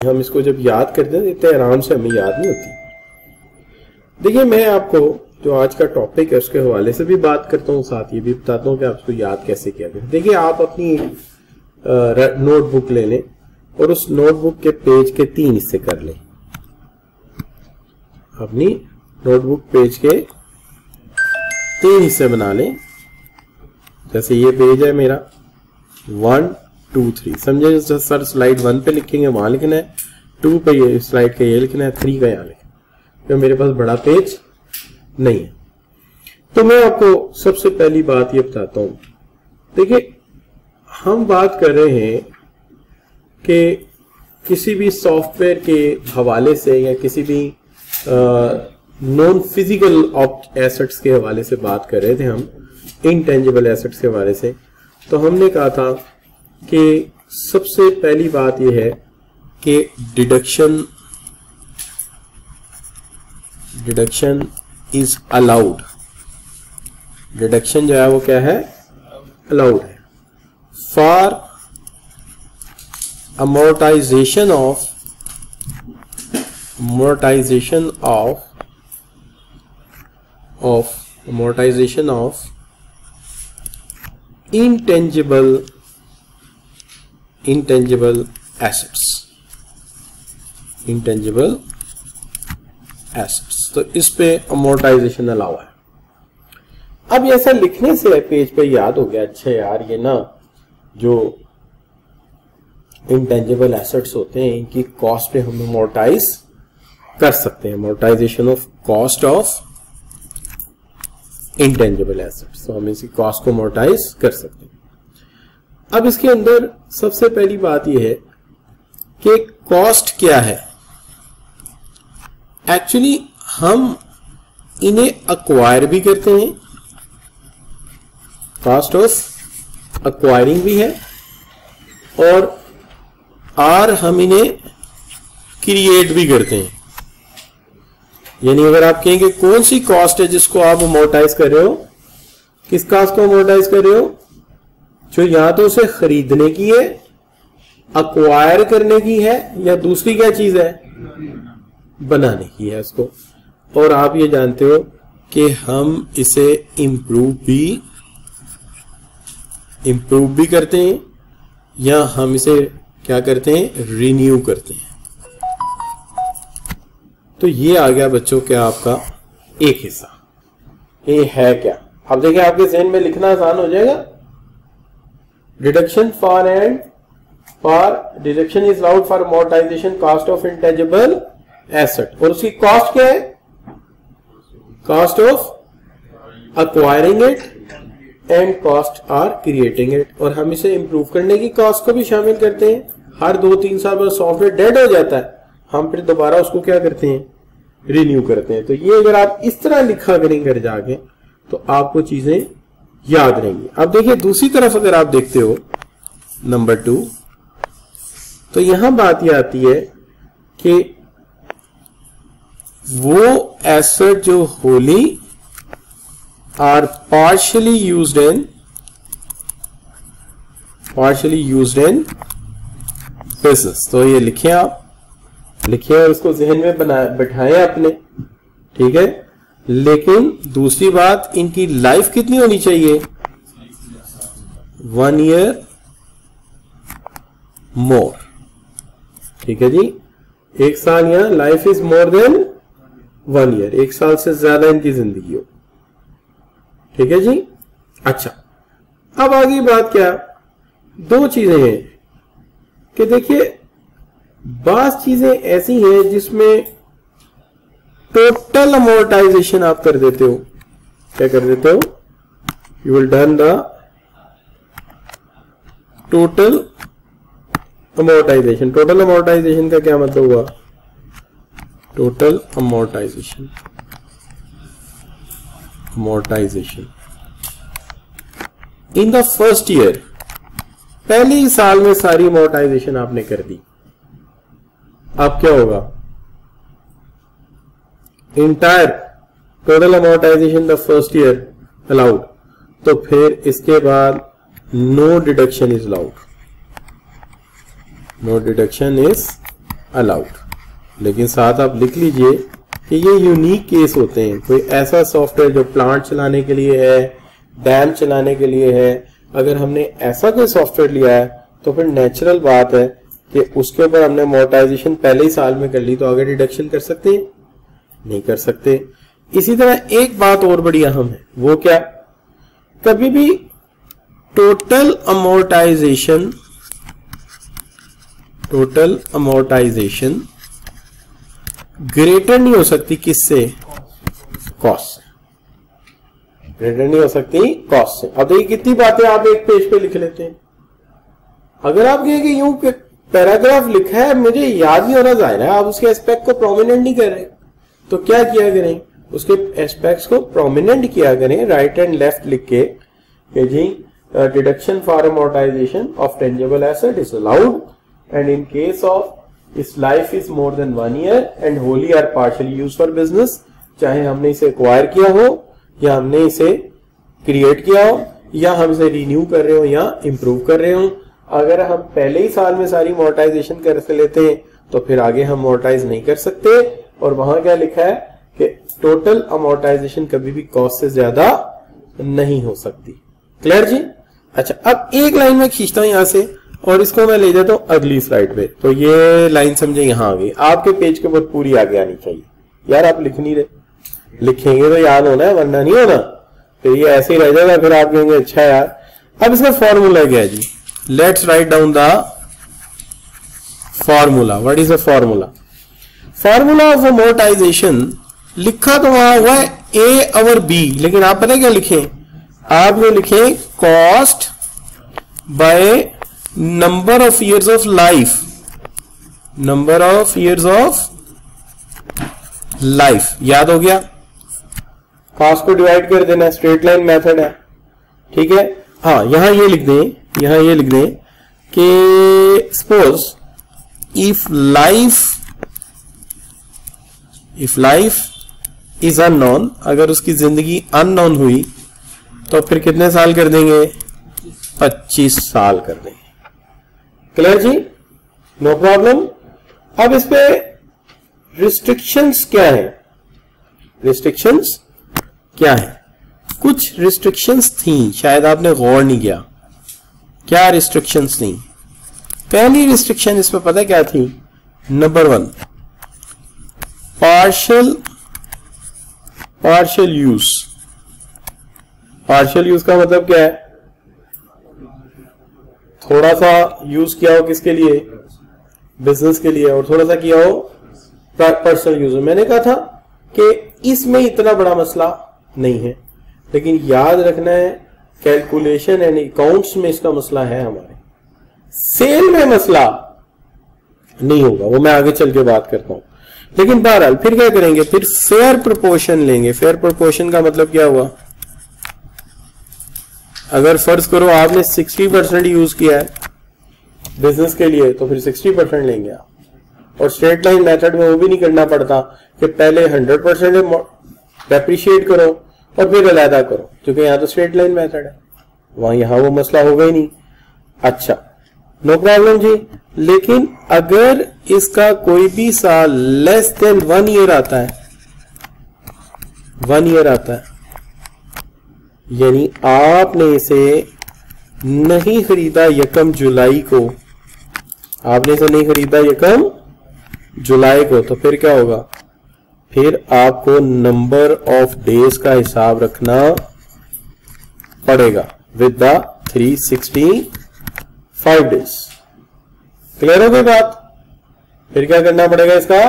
हम इसको जब याद करते हैं इतने आराम से हमें याद नहीं होती। देखिए मैं आपको जो आज का टॉपिक है उसके हवाले से भी बात करता हूँ, साथ ये भी बताता हूँ कि आप उसको याद कैसे किया करें। देखिए आप अपनी नोटबुक ले लें और उस नोटबुक के पेज के 3 हिस्से कर लें। अपनी नोटबुक पेज के 3 हिस्से बना लें। जैसे ये पेज है मेरा 1 2 3, समझे सर स्लाइड 1 पे लिखेंगे वहां लिखना है, 2 पे ये स्लाइड का ये लिखना है, 3 का यहाँ लिखना है, क्योंकि मेरे पास बड़ा पेज नहीं है। तो मैं आपको सबसे पहली बात ये बताता हूं। देखिए हम बात कर रहे हैं कि किसी भी सॉफ्टवेयर के हवाले से या किसी भी नॉन फिजिकल एसेट्स के हवाले से बात कर रहे थे हम, इनटेंजिबल एसेट्स के हवाले से। तो हमने कहा था कि सबसे पहली बात यह है कि डिडक्शन इज अलाउड। डिडक्शन जो है वो क्या है, अलाउड है for amortization of intangible assets। तो इस पे amortization अलाउ है। अब ऐसा लिखने से पेज पे याद हो गया, अच्छा यार ये ना जो इंटेंजिबल एसेट्स होते हैं इनकी कॉस्ट पे हम amortize कर सकते हैं। amortization of cost of intangible assets, तो हम इसकी कॉस्ट को amortize कर सकते हैं। अब इसके अंदर सबसे पहली बात यह है कि कॉस्ट क्या है। एक्चुअली हम इन्हें अक्वायर भी करते हैं, कॉस्ट ऑफ अक्वायरिंग भी है, और हम इन्हें क्रिएट भी करते हैं। यानी अगर आप कहेंगे कौन सी कॉस्ट है जिसको आप amortize कर रहे हो, किस कॉस्ट को amortize कर रहे हो, जो या तो उसे खरीदने की है, अक्वायर करने की है, या दूसरी क्या चीज है, बनाने की है उसको। और आप ये जानते हो कि हम इसे इम्प्रूव भी करते हैं, या हम इसे क्या करते हैं, रिन्यू करते हैं। तो ये आ गया बच्चों क्या आपका एक हिस्सा। ये है क्या, अब देखिए आपके ज़हन में लिखना आसान हो जाएगा। Deduction deduction is allowed for amortization cost of intangible asset, और उसकी कॉस्ट क्या है, cost of acquiring it and cost or creating it. और हम इसे इंप्रूव करने की कॉस्ट को भी शामिल करते हैं। हर 2-3 साल बाद सॉफ्टवेयर डेड हो जाता है, हम फिर दोबारा उसको क्या करते हैं, रिन्यू करते हैं। तो ये अगर आप इस तरह लिखा करेंगे घर जाके तो आपको चीजें याद रहेंगी। अब देखिए दूसरी तरफ अगर आप देखते हो नंबर 2, तो यहां बात यह आती है कि वो एसेट जो wholly or partially used in business. तो ये लिखिए, आप लिखिए और उसको जहन में बैठाएं अपने, ठीक है। लेकिन दूसरी बात, इनकी लाइफ कितनी होनी चाहिए, 1 ईयर मोर, ठीक है जी। 1 साल, या life is more than 1 year, 1 साल से ज्यादा इनकी जिंदगी हो, ठीक है जी। अच्छा, अब आगे बात क्या, 2 चीजें हैं कि देखिए बात चीजें ऐसी हैं जिसमें टोटल amortization आप कर देते हो। क्या कर देते हो, you will done the total amortization। Total amortization का क्या मतलब हुआ, total amortization in the first year, पहले ही साल में सारी amortization आपने कर दी। अब क्या होगा, entire total amortization the first year allowed, तो फिर इसके बाद no deduction is allowed. No deduction is allowed. लेकिन साथ आप लिख लीजिए कि ये यूनिक केस होते हैं। कोई ऐसा सॉफ्टवेयर जो प्लांट चलाने के लिए है, डैम चलाने के लिए है, अगर हमने ऐसा कोई सॉफ्टवेयर लिया है तो फिर नेचुरल बात है कि उसके ऊपर हमने मोनेटाइजेशन पहले ही साल में कर ली, तो आगे डिडक्शन कर सकते हैं? नहीं कर सकते। इसी तरह एक बात और बड़ी अहम है, वो क्या, कभी भी टोटल अमोर्टाइजेशन ग्रेटर नहीं हो सकती किससे? कॉस्ट से। ग्रेटर नहीं हो सकती कॉस्ट से। अब देखिए कितनी बातें आप एक पेज पे लिख लेते हैं। अगर आप कहें कि यूं पैराग्राफ लिखा है, मुझे याद नहीं हो रहा, जाहिर है आप उसके एस्पेक्ट को प्रोमिनेंट नहीं कर रहे, तो क्या किया करें, उसके एस्पेक्ट्स को प्रोमिनेंट किया करें, राइट एंड लेफ्ट लिख के कि जी deduction for amortisation of tangible asset is allowed and in case of its life is more than 1 year and wholly or partially use for business, चाहे हमने इसे एक्वायर किया हो या हमने इसे क्रिएट किया हो या हम इसे रिन्यू कर रहे हो या इंप्रूव कर रहे हो। अगर हम पहले ही साल में सारी मोर्टाइजेशन कर लेते हैं तो फिर आगे हम मोर्टाइज नहीं कर सकते। और वहां क्या लिखा है कि टोटल अमोर्टाइजेशन कभी भी कॉस्ट से ज्यादा नहीं हो सकती। क्लियर जी? अच्छा, अब एक लाइन में खींचता हूं यहां से और इसको मैं ले जाता हूं अगली स्लाइड पे। तो ये लाइन समझे यहां आ गई, आपके पेज के ऊपर पूरी आगे आनी चाहिए। यार आप लिख नहीं रहे, लिखेंगे तो याद होना है, वरना नहीं होना, फिर ये ऐसे ही रह जाएगा, फिर आप कहेंगे अच्छा यार। अब इसका फॉर्मूला क्या है जी? Let's write down the formula. What is the formula? Formula of amortisation लिखा तो वहां हुआ है ए और बी, लेकिन आप पता क्या लिखें? आप ये लिखें cost by number of years of life, number of years of life. याद हो गया? कॉस्ट को डिवाइड कर देना, स्ट्रेट लाइन मेथड है, ठीक है। हाँ, यहां ये लिख दें, यहां ये लिख दें कि suppose if life is unknown, अगर उसकी जिंदगी अननोन हुई तो फिर कितने साल कर देंगे? 25 साल कर देंगे। क्लियर जी? No problem. अब इस पे रिस्ट्रिक्शंस क्या है? रिस्ट्रिक्शंस क्या है? कुछ रिस्ट्रिक्शंस थी, शायद आपने गौर नहीं किया। क्या रिस्ट्रिक्शंस थी? पहली रिस्ट्रिक्शन इसमें पता क्या थी? Number 1, partial use. Partial use का मतलब क्या है? थोड़ा सा यूज किया हो किसके लिए? बिजनेस के लिए, और थोड़ा सा किया हो पर्सनल यूज। मैंने कहा था कि इसमें इतना बड़ा मसला नहीं है, लेकिन याद रखना है कैलकुलेशन एंड अकाउंट्स में इसका मसला है। हमारे सेल में मसला नहीं होगा, वो मैं आगे चल के बात करता हूं। लेकिन बहरहाल फिर क्या करेंगे? फिर फेयर प्रोपोर्शन लेंगे। फेयर प्रोपोर्शन का मतलब क्या हुआ? अगर फर्ज करो आपने 60% यूज किया है बिजनेस के लिए, तो फिर 60% लेंगे आप। और स्ट्रेट लाइन मेथड में वो भी नहीं करना पड़ता कि पहले 100% डेप्रिशिएट करो और फिर अलहदा करो, क्योंकि यहां तो स्ट्रेट लाइन मेथड है, वहां यहां वो मसला होगा ही नहीं। अच्छा, नो प्रॉब्लम जी। लेकिन अगर इसका कोई भी साल लेस देन 1 ईयर आता है, 1 ईयर आता है, यानी आपने इसे नहीं खरीदा 1 जुलाई को, आपने इसे नहीं खरीदा 1 जुलाई को, तो फिर क्या होगा? फिर आपको नंबर ऑफ डेज का हिसाब रखना पड़ेगा विद द 365 डेज। क्लियर हो गई बात? फिर क्या करना पड़ेगा? इसका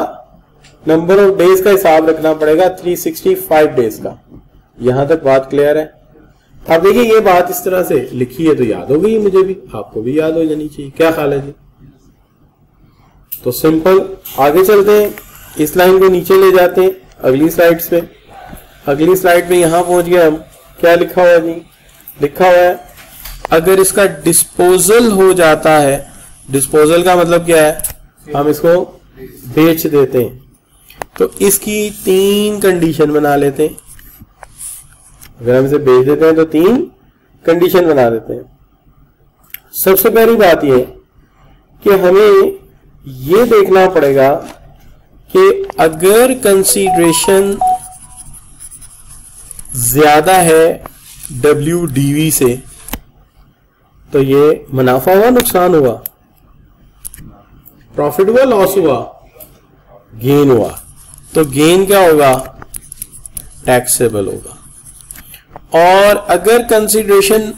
नंबर ऑफ डेज का हिसाब रखना पड़ेगा 365 डेज का। यहां तक बात क्लियर है? अब देखिए, ये बात इस तरह से लिखी है तो याद हो गई, मुझे भी, आपको भी याद हो जानी चाहिए। क्या ख्याल है जी? तो सिंपल आगे चलते हैं, इस लाइन को नीचे ले जाते हैं अगली स्लाइड्स पे। अगली स्लाइड में यहां पहुंच गए हम। क्या लिखा हुआ है जी? लिखा हुआ है अगर इसका डिस्पोजल हो जाता है, डिस्पोजल का मतलब क्या है? हम इसको बेच देते हैं, तो इसकी 3 कंडीशन बना लेते हैं। अगर हम इसे बेच देते हैं तो 3 कंडीशन बना देते हैं। सबसे पहली बात यह कि हमें ये देखना पड़ेगा कि अगर कंसीडरेशन ज्यादा है WDV से तो ये मुनाफा हुआ, नुकसान हुआ, प्रॉफिट हुआ, लॉस हुआ, गेन हुआ। तो गेन क्या होगा? टैक्सेबल होगा। और अगर कंसीडरेशन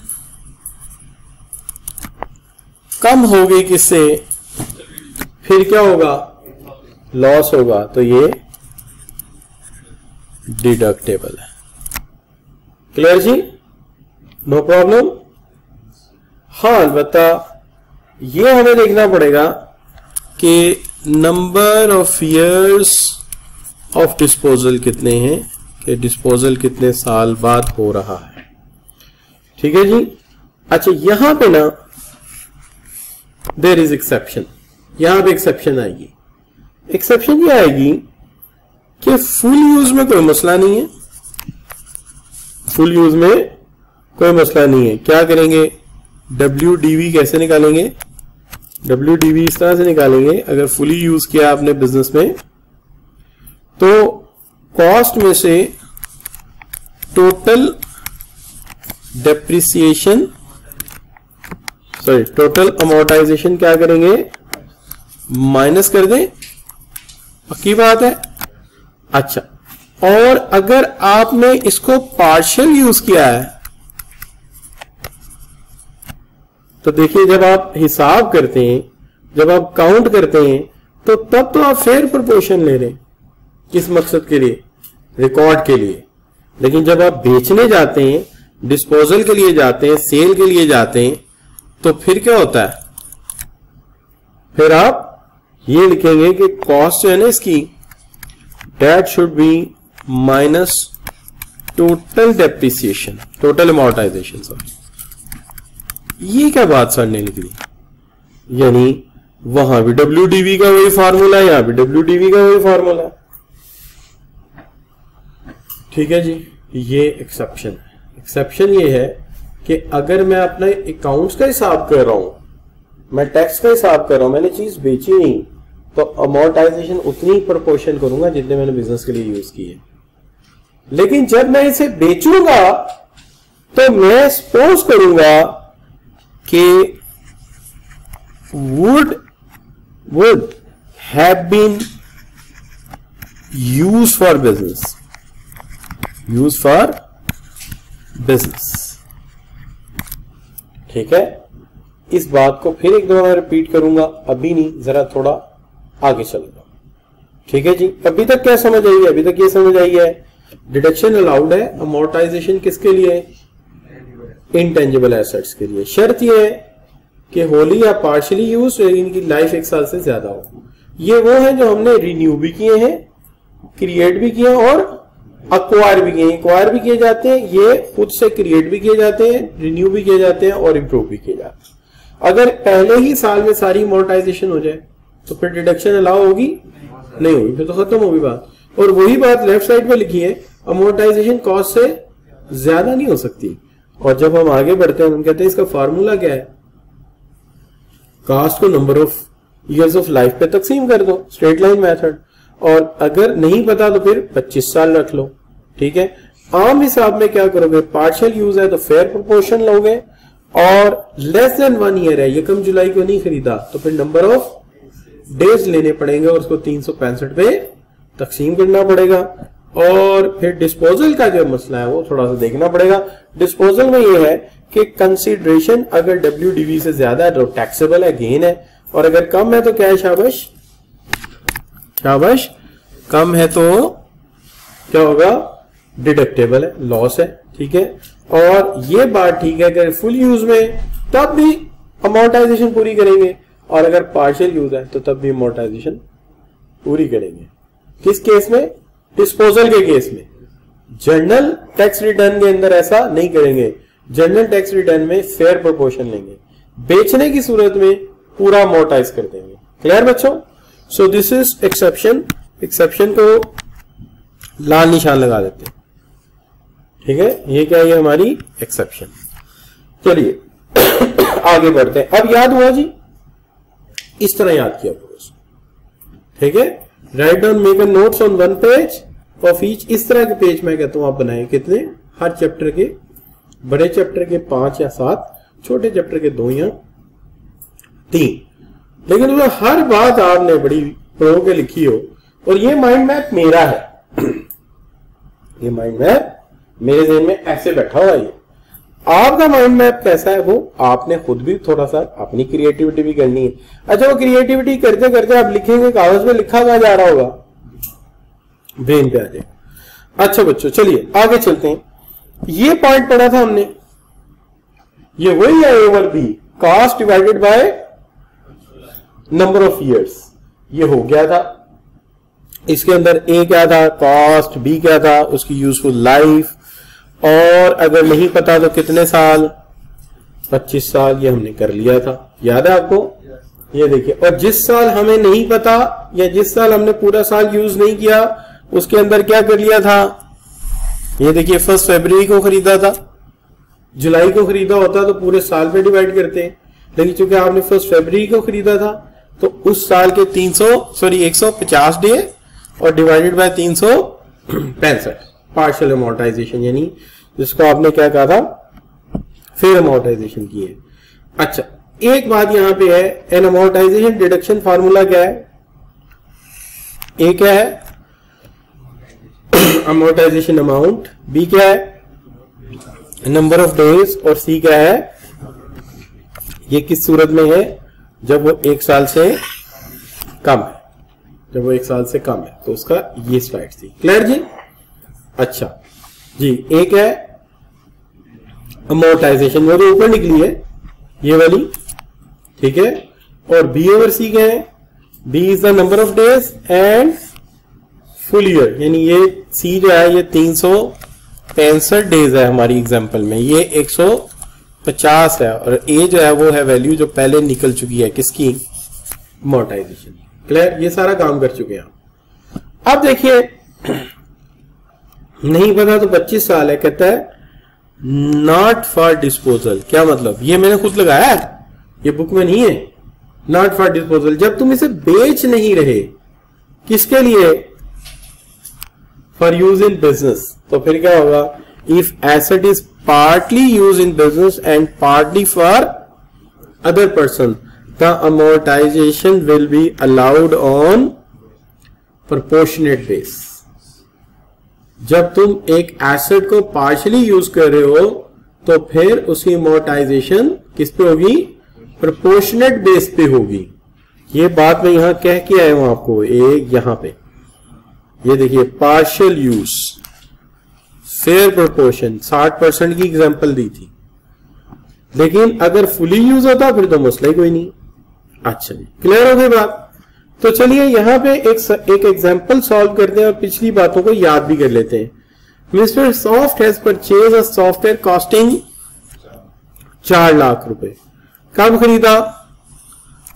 कम होगी किससे, फिर क्या होगा? लॉस होगा, तो ये डिडक्टेबल है। क्लियर जी? No problem. हाँ, अलबत्ता ये हमें देखना पड़ेगा कि number of years of disposal कितने हैं, कि डिस्पोजल कितने साल बाद हो रहा है। ठीक है जी। अच्छा, यहां पे ना देयर इज एक्सेप्शन, यहां पे एक्सेप्शन आएगी। एक्सेप्शन ये आएगी कि फुल यूज में कोई मसला नहीं है, फुल यूज में कोई मसला नहीं है। क्या करेंगे? WDV कैसे निकालेंगे? WDV इस तरह से निकालेंगे, अगर फुली यूज किया आपने बिजनेस में तो कॉस्ट में से total depreciation, sorry total amortisation क्या करेंगे? माइनस कर दें। पक्की बात है। अच्छा, और अगर आपने इसको पार्शियल यूज किया है तो देखिए, जब आप हिसाब करते हैं, जब आप काउंट करते हैं, तो तब तो आप फेयर प्रोपोर्शन ले रहे हैं। किस मकसद के लिए? रिकॉर्ड के लिए। लेकिन जब आप बेचने जाते हैं, डिस्पोजल के लिए जाते हैं, सेल के लिए जाते हैं, तो फिर क्या होता है? फिर आप ये लिखेंगे कि कॉस्ट जो है ना इसकी, date should be minus total depreciation, total amortisation. Sorry, ये क्या बात सर ने निकली? यानी वहां भी WDV का वही फार्मूला, यहां भी WDV का वही फार्मूला। ठीक है जी। ये एक्सेप्शन है। एक्सेप्शन ये है कि अगर मैं अपने अकाउंट्स का हिसाब कर रहा हूं, मैं टैक्स का हिसाब कर रहा हूं, मैंने चीज बेची नहीं, तो अमोर्टाइजेशन उतनी प्रोपोर्शन करूंगा जितने मैंने बिजनेस के लिए यूज किए। लेकिन जब मैं इसे बेचूंगा तो मैं सपोज करूंगा कि would have been used for business, ठीक है। इस बात को फिर एक दो बार रिपीट करूंगा, अभी नहीं, जरा थोड़ा आगे चलेगा। ठीक है जी। अभी तक क्या समझ आई है? अभी तक ये समझ आई है डिडक्शन अलाउड है। अमोर्टाइजेशन किसके लिए? इंटेंजिबल एसेट्स के लिए। शर्त यह है कि होली या पार्शियली यूज, इनकी लाइफ 1 साल से ज्यादा हो। ये वो है जो हमने रिन्यू भी किए हैं, क्रिएट भी किए और अक्वायर भी किए। एक्वायर भी किए जाते हैं, ये खुद से क्रिएट भी किए जाते हैं, रिन्यू भी किए जाते हैं और इंप्रूव भी किए जाते हैं। अगर पहले ही साल में सारी अमोर्टाइजेशन हो जाए तो फिर डिडक्शन अलाउ होगी? नहीं होगी, फिर तो खत्म होगी बात। और वही बात लेफ्ट साइड पे लिखी है, अमोर्टाइजेशन कॉस्ट से ज्यादा नहीं हो सकती। और जब हम आगे बढ़ते हैं हम कहते हैं इसका फार्मूला क्या है? कॉस्ट को number of years of life पे तकसीम कर दो, स्ट्रेट लाइन मेथड। और अगर नहीं पता तो फिर 25 साल रख लो। ठीक है। आम हिसाब में क्या करोगे? पार्शियल यूज है तो फेयर प्रोपोर्शन लोगे, और लेस देन 1 ईयर है, ये कम जुलाई को नहीं खरीदा, तो फिर नंबर ऑफ डेज लेने पड़ेंगे और उसको 365 पे तकसीम करना पड़ेगा। और फिर डिस्पोजल का जो मसला है वो थोड़ा सा देखना पड़ेगा। डिस्पोजल में ये है कि कंसीडरेशन अगर WDV से ज्यादा है तो टैक्सेबल है, गेन है, और अगर कम है तो क्या है? शाबाश शाबाश। कम है तो क्या होगा? डिडक्टेबल है, लॉस है। ठीक है। और ये बात ठीक है, अगर फुल यूज में तब भी अमोर्टाइजेशन पूरी करेंगे, और अगर पार्शियल यूज है तो तब भी अमोर्टाइजेशन पूरी करेंगे। किस केस में? डिस्पोजल के केस में। जनरल टैक्स रिटर्न के अंदर ऐसा नहीं करेंगे। जनरल टैक्स रिटर्न में फेयर प्रोपोर्शन लेंगे। बेचने की सूरत में पूरा अमोर्टाइज कर देंगे। क्लियर बच्चों? So this is exception. Exception को लाल निशान लगा देते हैं। ठीक है। ये क्या है? हमारी एक्सेप्शन। चलिए आगे बढ़ते हैं। अब याद हुआ जी? इस तरह याद किया करो। ठीक है, write down make a notes on one page of each. इस तरह के पेज मैं कहता हूं आप बनाए कितने, हर चैप्टर के, बड़े चैप्टर के 5 या 7, छोटे चैप्टर के 2 या 3, लेकिन उसमें हर बात आपने बड़ी पढ़ो के लिखी हो। और ये माइंड मैप मेरा है ये माइंड मैप मेरे ज़हन में ऐसे बैठा हुआ है। आपका माइंड मैप कैसा है वो आपने खुद भी थोड़ा सा अपनी क्रिएटिविटी भी करनी है। अच्छा, वो क्रिएटिविटी करते करते आप लिखेंगे, कागज पे लिखा कहां जा रहा होगा, ब्रेन पे आ जाएगा। अच्छा बच्चों, चलिए आगे चलते हैं। ये पॉइंट पढ़ा था हमने, ये वही है over B, cost divided by number of years, ये हो गया था। इसके अंदर ए क्या था, कॉस्ट, बी क्या था, उसकी यूजफुल लाइफ, और अगर नहीं पता तो कितने साल, 25 साल, ये हमने कर लिया था, याद है आपको? ये देखिए, और जिस साल हमें नहीं पता या जिस साल हमने पूरा साल यूज नहीं किया उसके अंदर क्या कर लिया था, ये देखिए 1 फरवरी को खरीदा था, जुलाई को खरीदा होता तो पूरे साल पे डिवाइड करते हैं, लेकिन चूंकि आपने 1 फरवरी को खरीदा था तो उस साल के 150 डे और डिवाइडेड बाय 365 पार्शियल अमोर्टाइजेशन, यानी जिसको आपने क्या कहा था, फिर अमोर्टाइजेशन की है। अच्छा, एक बात यहां पे है, एन अमोर्टाइजेशन डिडक्शन फार्मूला क्या है, ए क्या है, अमोर्टाइजेशन अमाउंट, बी क्या है, नंबर ऑफ डेज, और सी क्या है, ये किस सूरत में है, जब वो 1 साल से कम है, जब वो 1 साल से कम है। तो उसका ये स्लाइड थी, क्लियर जी? अच्छा जी, एक है अमोर्टाइजेशन, वो तो ऊपर निकली है ये वाली, ठीक है, और बी ओवर सी क्या है, B is the number of days and full year, यानी ये सी जो है ये 365 डेज है हमारी एग्जांपल में, ये 150 है, और ए जो है वो है वैल्यू जो पहले निकल चुकी है, किसकी, अमोर्टाइजेशन। क्लियर? ये सारा काम कर चुके हैं आप। अब देखिए, नहीं पता तो 25 साल है, कहता है नॉट फॉर डिस्पोजल। क्या मतलब? ये मैंने खुद लगाया है, ये बुक में नहीं है। नॉट फॉर डिस्पोजल, जब तुम इसे बेच नहीं रहे, किसके लिए, फॉर यूज इन बिजनेस, तो फिर क्या होगा, if asset is partly use in business and partly for other person, the amortisation will be allowed on proportionate base. जब तुम एक एसेट को पार्शियली यूज कर रहे हो तो फिर उसकी अमोर्टाइजेशन किस पे होगी, प्रोपोर्शनेट बेस पे होगी। ये बात मैं यहां कह के आया हूं आपको, एक यहां पे ये देखिए, पार्शियल यूज, फेयर प्रोपोर्शन, 60% की एग्जांपल दी थी, लेकिन अगर फुली यूज होता फिर तो मसला ही कोई नहीं। अच्छा जी, क्लियर हो गई बात? तो चलिए यहां पे एक एग्जांपल सॉल्व करते हैं और पिछली बातों को याद भी कर लेते हैं। Mister soft has purchase a software costing 4 lakh रुपए। कब खरीदा?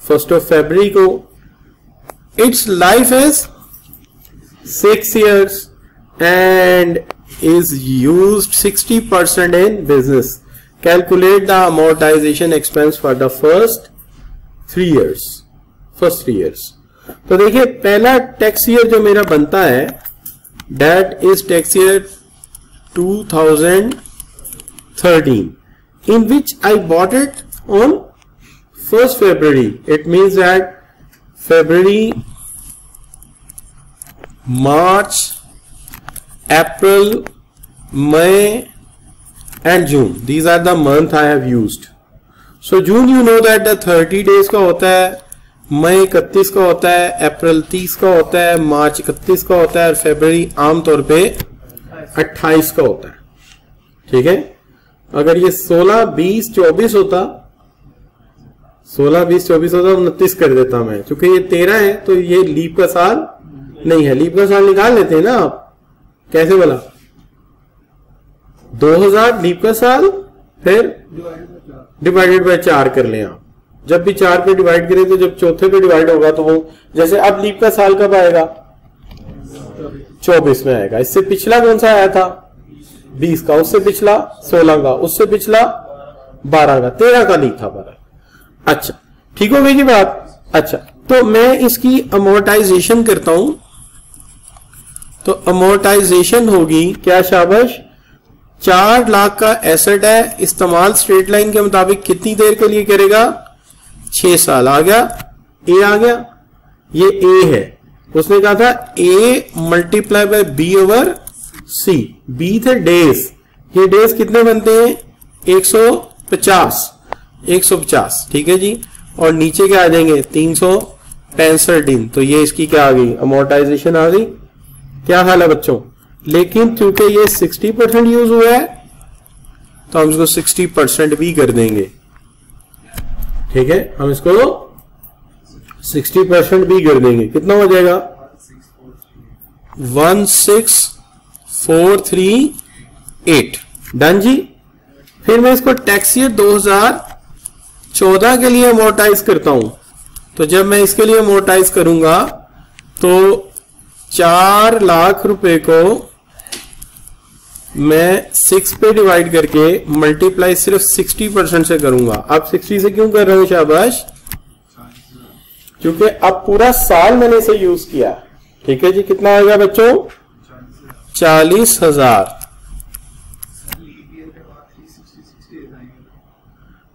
1 फरवरी को। It's life is 6 years and is used 60% in business. Calculate the amortization expense for the first 3 years. First 3 years. तो देखिए, पहला टैक्स ईयर जो मेरा बनता है, that is tax year 2013, in which I bought it on 1st February. It means that February, March, April, May and June. These are the month I have used. So June you know that the 30 days का होता है, मई 31 का होता है, अप्रैल 30 का होता है, मार्च 31 का होता है, और फरवरी आमतौर पे 28 का होता है। ठीक है, अगर ये 16, 20, 24 होता, 29 कर देता मैं, क्योंकि ये 13 है तो ये लीप का साल नहीं है। लीप का साल निकाल लेते हैं ना आप, कैसे बोला, 2000 लीप का साल, फिर डिवाइडेड बाय 4 कर लें आप। जब भी 4 पे डिवाइड करें तो जब चौथे पे डिवाइड होगा तो वो, जैसे अब लीप का साल कब आएगा, 24 में आएगा। इससे पिछला कौन सा आया था, 20 का, उससे पिछला 16 का, उससे पिछला 12 का, 13 का लीप था 12। अच्छा, ठीक हो गई जी बात। अच्छा, तो मैं इसकी अमोर्टाइजेशन करता हूं, तो अमोर्टाइजेशन होगी क्या शाबाश, 4 लाख का एसेट है, इस्तेमाल स्ट्रेट लाइन के मुताबिक कितनी देर के लिए करेगा, 6 साल। आ गया, ए आ गया, ये ए है, उसने कहा था A multiply by B over C, B थे डेज, ये डेज कितने बनते हैं 150, ठीक है जी, और नीचे क्या आ जाएंगे 365 दिन, तो ये इसकी क्या आ गई, अमोर्टाइजेशन आ गई। क्या हाल है बच्चों, लेकिन क्योंकि ये 60% यूज हुआ है तो हम इसको 60% भी कर देंगे, ठीक है, हम इसको 60% भी कर देंगे, कितना हो जाएगा 16438, डन जी। फिर मैं इसको टैक्स ईयर 2014 के लिए अमोर्टाइज करता हूं, तो जब मैं इसके लिए अमोर्टाइज करूंगा तो 4 लाख रुपए को मैं 6 पे डिवाइड करके मल्टीप्लाई सिर्फ 60% से करूंगा। अब 60 से क्यों कर रहा हूं शाबाश, क्योंकि अब पूरा साल मैंने इसे यूज किया, ठीक है जी। कितना आएगा बच्चों 40,000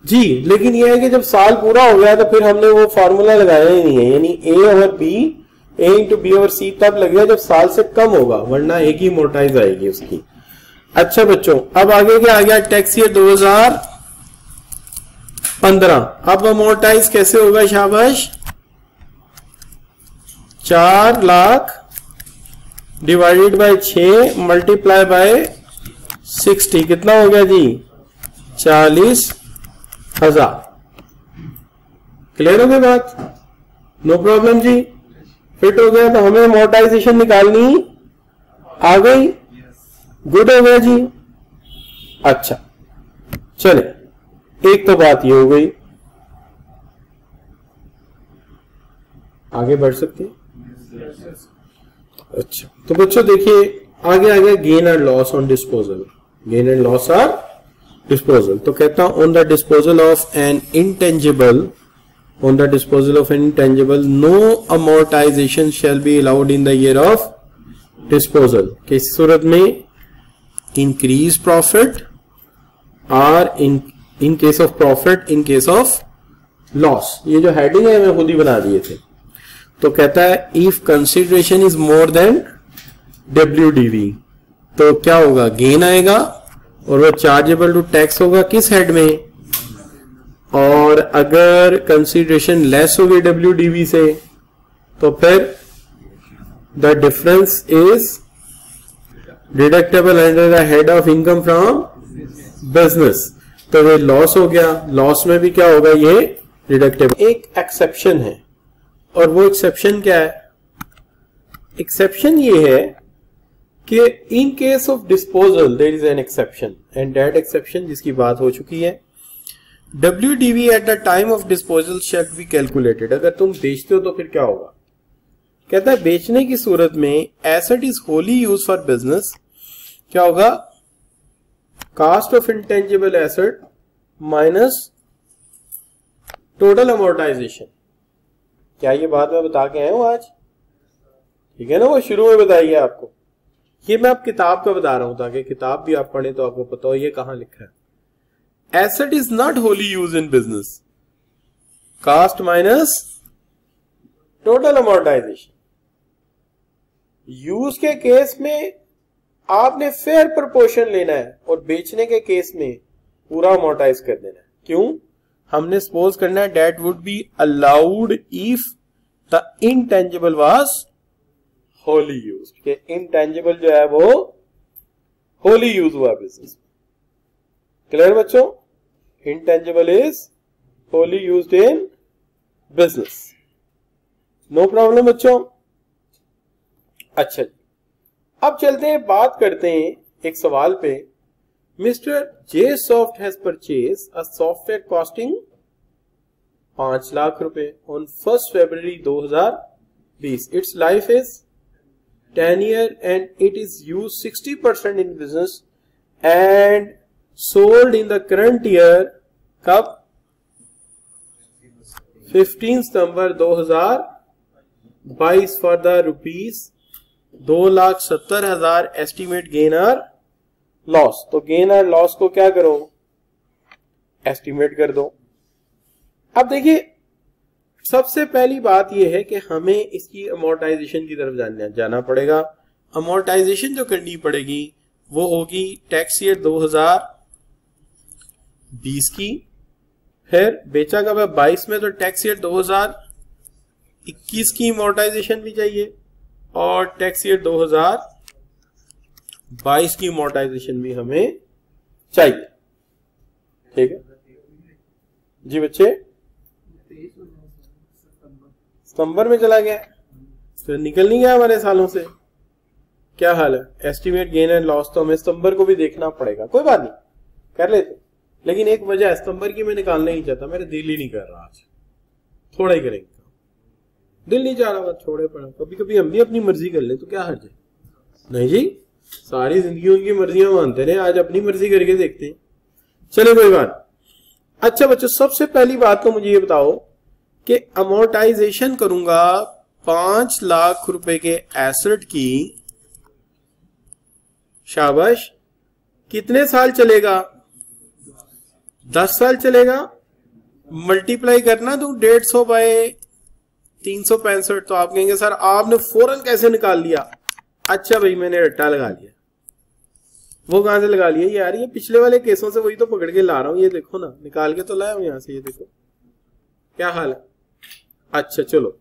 जी, लेकिन यह है कि जब साल पूरा हो गया तो फिर हमने वो फॉर्मूला लगाया ही नहीं है, यानी ए ओवर बी, ए इंटू बी ओवर सी तब लगेगा जब साल से कम होगा, वरना एक ही मोटाइज आएगी उसकी। अच्छा बच्चों, अब आगे क्या आ गया, टैक्स ईयर 2015। अब अमोर्टाइज कैसे होगा शाबाश, 4 lakh divided by 6 multiply by 60, कितना हो गया जी 40,000। क्लियर हो गई बात, नो प्रॉब्लम जी, फिट हो गया। तो हमें अमोर्टाइजेशन निकालनी आ गई, गुड हो गया जी। अच्छा चले, एक तो बात ये हो गई, आगे बढ़ सकते हैं। अच्छा तो बच्चों देखिए आगे आ गया gain and loss on disposal, gain and loss or disposal. तो कहता हूं on the disposal of an intangible, on the disposal of an intangible no amortization shall be allowed in the year of disposal। किस सूरत में, increase profit or in case of profit, in case of loss। ये जो heading है मैं खुद ही बना दिए थे। तो कहता है if consideration is more than WDV, तो क्या होगा गेन आएगा और वो चार्जेबल टू टैक्स होगा किस हेड में, और अगर कंसीडरेशन लेस होगी WDV से तो फिर the difference is deductible under the head of income from business. तो ये लॉस हो गया, लॉस में भी क्या होगा ये डिडक्टेबल। एक एक्सेप्शन है, और वो एक्सेप्शन क्या है, एक्सेप्शन ये है कि in case of disposal there is an exception, and that exception जिसकी बात हो चुकी है, WDV at the time of disposal shall be calculated। अगर तुम बेचते हो तो फिर क्या होगा, कहता है बेचने की सूरत में asset is wholly use for business, क्या होगा cost of intangible asset minus total amortisation. क्या ये बात मैं बता के आया हूं आज, ठीक है ना, वो शुरू में बताइए आपको, ये मैं आप किताब का बता रहा हूं ताकि किताब भी आप पढ़े तो आपको पता हो ये कहां लिखा है। Asset is not wholly used in business, cost minus total amortization। Use के केस में आपने फेयर प्रोपोर्शन लेना है और बेचने के केस में पूरा अमोर्टाइज कर देना है। क्यों, हमने सपोज करना है that would be allowed if the intangible was wholly used, कि intangible जो है वो wholly यूज हुआ बिजनेस। क्लियर बच्चों, intangible is wholly used in business, no problem बच्चों। अच्छा अब चलते हैं, बात करते हैं एक सवाल पे। Mister J Soft has purchase a software costing 5 lakh रुपए on 1 February 2020। Its life is 10 years and it is used 60% in business and sold in the current year कब 15 सितंबर 2022 for the rupees 2,70,000 estimate gain और loss. तो gain और loss को क्या करो, estimate कर दो। अब देखिए सबसे पहली बात यह है कि हमें इसकी अमोर्टाइजेशन की तरफ जाना पड़ेगा। अमोर्टाइजेशन जो करनी पड़ेगी वो होगी टैक्स ईयर 2020 की, फिर बेचा कब है 22 में, तो टैक्स ईयर 2021 की अमोर्टाइजेशन भी चाहिए और टैक्स ईयर 2022 की अमोर्टाइजेशन भी हमें चाहिए। ठीक है जी बच्चे, सितंबर में चला गया तो निकल नहीं गया हमारे सालों से। क्या हाल है, एस्टिमेट गेन एंड लॉस तो हमें सितंबर को भी देखना पड़ेगा, कोई बात नहीं कर लेते, लेकिन एक वजह सितंबर की मैं निकालना ही चाहता, मेरा दिल ही नहीं कर रहा, आज थोड़ा ही करेंगे, दिल नहीं चाह रहा, छोड़े पड़ा। कभी कभी हम भी अपनी मर्जी कर ले तो क्या हर्ज है, नहीं जी सारी जिंदगी उनकी मर्जियां मानते रहे, आज अपनी मर्जी करके देखते हैं। चलो कोई बात। अच्छा बच्चों, सबसे पहली बात तो मुझे ये बताओ कि अमोर्टाइजेशन करूंगा 5 लाख रुपए के एसेट की, शाबाश, कितने साल चलेगा, 10 साल चलेगा। मल्टीप्लाई करना तो 150 बाय 365, तो आप कहेंगे सर आपने फौरन कैसे निकाल लिया। अच्छा भाई मैंने रट्टा लगा लिया। वो कहां से लगा लिया यार, ये पिछले वाले केसों से वही तो पकड़ के ला रहा हूं, ये देखो ना निकाल के तो लाया हूं यहां से, ये देखो क्या हाल है। अच्छा चलो,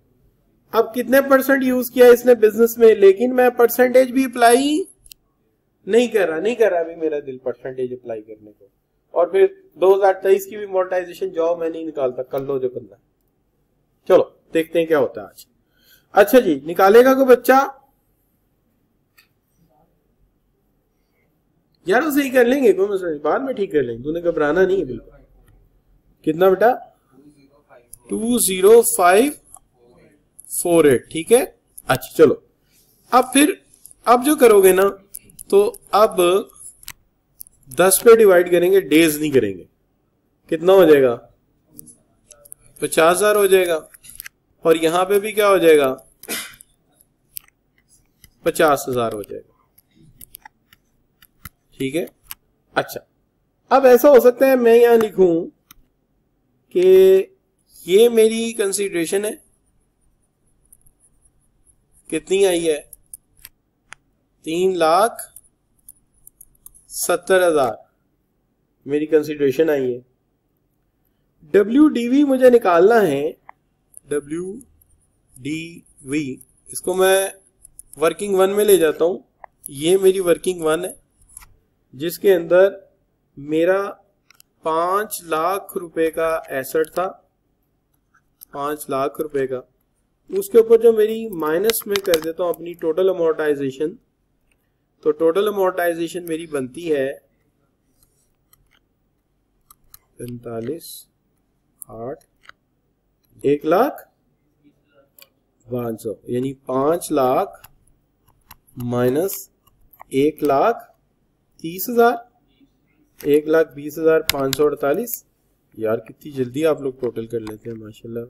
अब कितने परसेंट यूज किया इसने बिजनेस में, लेकिन मैं परसेंटेज भी अप्लाई नहीं कर रहा भी मेरा दिल परसेंटेज अप्लाई करने को। और फिर 2023 की भी अमोर्टाइजेशन जाओ, मैं नहीं निकालता, कर लो जो करना। चलो देखते हैं क्या होता है आज। अच्छा जी, निकालेगा कोई बच्चा? यार वो सही कर लेंगे, कोई मसला नहीं, बाद में ठीक कर लेंगे, तूने घबराना नहीं है बिल्कुल। कितना बेटा? 20548, ठीक है। अच्छा चलो, अब फिर अब जो करोगे ना, तो अब 10 पे डिवाइड करेंगे, डेज नहीं करेंगे। कितना हो जाएगा? 50,000 हो जाएगा। और यहां पे भी क्या हो जाएगा? 50,000 हो जाएगा, ठीक है। अच्छा, अब ऐसा हो सकता है मैं यहां लिखूं कि ये मेरी कंसीडरेशन है, कितनी आई है? 3,70,000 मेरी कंसीडरेशन आई है। WDV मुझे निकालना है, WDV, इसको मैं वर्किंग 1 में ले जाता हूं। ये मेरी वर्किंग 1 है जिसके अंदर मेरा 5 लाख रुपए का एसेट था, 5 लाख रुपए का। उसके ऊपर जो मेरी माइनस में कर देता हूं अपनी टोटल अमोर्टाइजेशन, तो टोटल अमोर्टाइजेशन मेरी बनती है 45,8, 1,05,000, यानी 5 लाख माइनस 1,30,000, 1,20,548। यार कितनी जल्दी आप लोग टोटल कर लेते हैं, माशाल्लाह,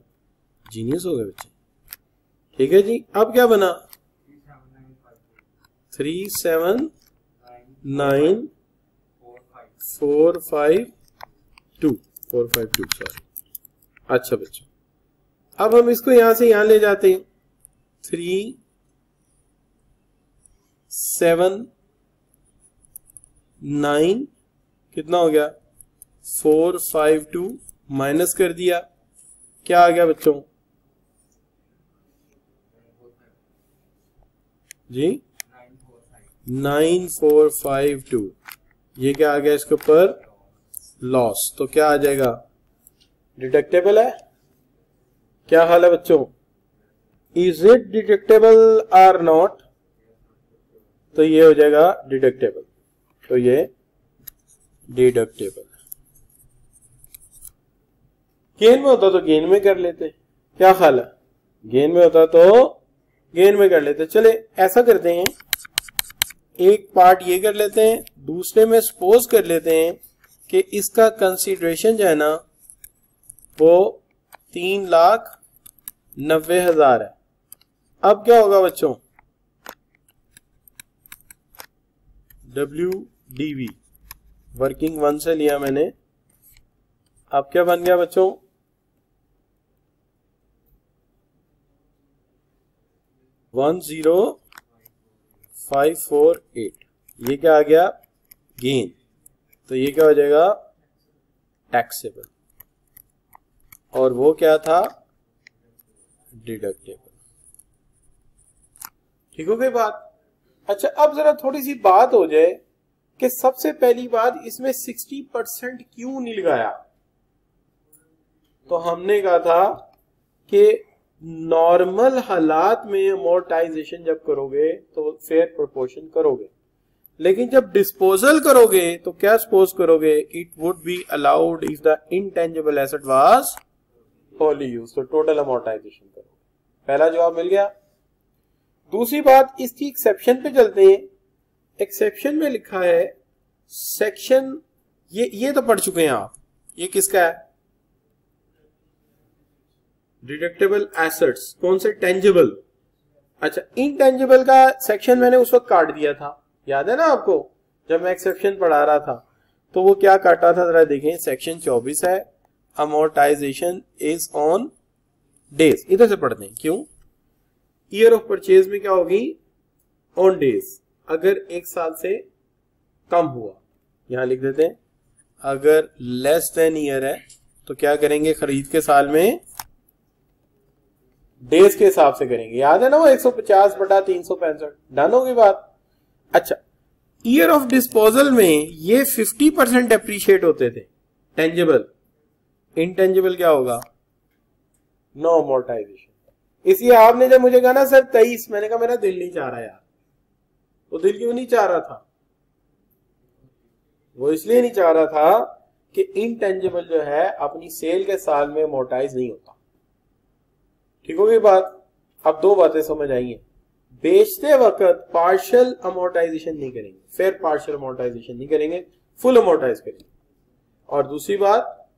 जीनियस हो गए बच्चे। ठीक है जी, अब क्या बना? 3,79,452, सॉरी। अच्छा बच्चों, अब हम इसको यहां से यहां ले जाते हैं। 3,7,9 कितना हो गया? 452 माइनस कर दिया, क्या आ गया बच्चों जी? 9,452। ये क्या आ गया इसके ऊपर? लॉस। तो क्या आ जाएगा? डिडक्टेबल है। क्या हाल है बच्चों? Is it deductible or not? तो ये हो जाएगा डिडक्टेबल, तो ये डिडक्टेबल। गेन में होता तो गेन में कर लेते, क्या ख्याल है? गेन में होता तो गेन में कर लेते। चले ऐसा करते हैं, एक पार्ट ये कर लेते हैं, दूसरे में सपोज कर लेते हैं कि इसका कंसीडरेशन जो है ना वो 3,90,000 है। अब क्या होगा बच्चों, WDV वर्किंग 1 से लिया मैंने, अब क्या बन गया बच्चों, 10548। ये क्या आ गया, गेन, तो ये क्या हो जाएगा, टैक्सेबल, और वो क्या था, डिडक्टेबल। ठीक हो गई बात। अच्छा, अब जरा थोड़ी सी बात हो जाए कि सबसे पहली बात, इसमें 60% क्यों नहीं लगाया। तो हमने कहा था कि नॉर्मल हालात में अमोर्टाइजेशन जब करोगे तो फेयर प्रोपोर्शन करोगे, लेकिन जब डिस्पोजल करोगे तो क्या सपोज करोगे, it would be allowed if the intangible asset was Holi use, तो टोटल अमोर्टाइजेशन करोगे। पहला जवाब मिल गया। दूसरी बात, इसकी एक्सेप्शन पे चलते हैं। एक्सेप्शन में लिखा है सेक्शन, ये तो पढ़ चुके हैं आप, ये किसका है, डिडक्टेबल एसेट्स, कौन से, टेंजिबल। अच्छा, इनटेंजिबल का सेक्शन मैंने उस वक्त काट दिया था, याद है ना आपको, जब मैं एक्सेप्शन पढ़ा रहा था, तो वो क्या काटा था, जरा देखें, सेक्शन 24 है, अमोर्टाइजेशन इज ऑन डेज। इधर से पढ़ते हैं, क्यों, ईयर ऑफ परचेज में क्या होगी, ऑन डेज, अगर 1 साल से कम हुआ, यहां लिख देते हैं, अगर लेस देन ईयर है तो क्या करेंगे, खरीद के साल में डेज के हिसाब से करेंगे, याद है ना वो 150/365, डन होगी बात। अच्छा, ईयर ऑफ डिस्पोजल में ये 50% एप्रिशिएट होते थे टेंजिबल, इनटेंजिबल क्या होगा, नो अमोर्टाइजेशन। इसलिए आपने जब मुझे कहा ना सर 23, मैंने कहा मेरा दिल नहीं चाह रहा यार। वो दिल क्यों नहीं चाह रहा था, वो इसलिए नहीं चाह रहा था कि इनटेंजिबल जो है अपनी सेल के साल में अमोर्टाइज नहीं होता। ठीक हो गई बात। अब 2 बातें समझ आई हैं, बेचते वक्त पार्शियल अमोर्टाइजेशन नहीं करेंगे, फिर पार्शियल अमोर्टाइजेशन नहीं करेंगे, फुल अमोर्टाइज करेंगे, और दूसरी बात,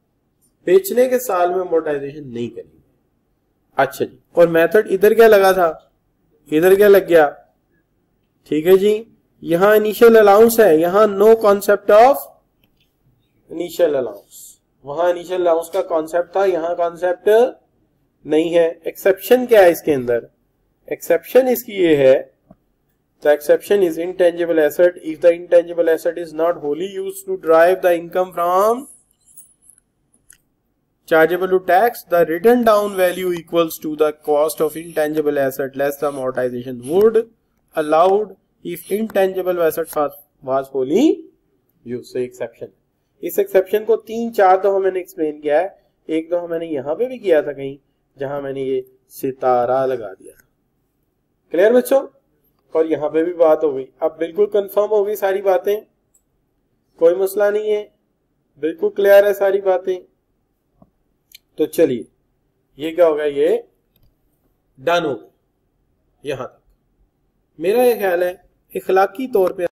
बेचने के साल में अमोर्टाइजेशन नहीं करेंगे। अच्छा जी, और मेथड इधर क्या लगा था, इधर क्या लग गया, ठीक है जी, यहां इनिशियल अलाउंस है, यहां no concept of initial allowance, वहां इनिशियल अलाउंस का कॉन्सेप्ट था, यहां कॉन्सेप्ट नहीं है। एक्सेप्शन क्या है इसके अंदर, एक्सेप्शन इसकी ये है, the exception is intangible asset if the intangible asset is not wholly used to drive the income from chargeable to tax, the written down value equals to the cost of intangible asset less the amortization would allowed if intangible asset was wholly used। Exception, इस exception को 3-4 दफा मैंने explain किया है, एक दफा मैंने यहां पे भी किया था कहीं, जहां मैंने ये सितारा लगा दिया था। क्लियर बच्चों, और यहां पे भी बात हो गई। अब बिल्कुल कंफर्म हो गई सारी बातें, कोई मसला नहीं है, बिल्कुल क्लियर है सारी बातें। तो चलिए, ये क्या होगा, ये डन हो गया। यहां तक मेरा ये ख्याल है इखलाकी तौर पे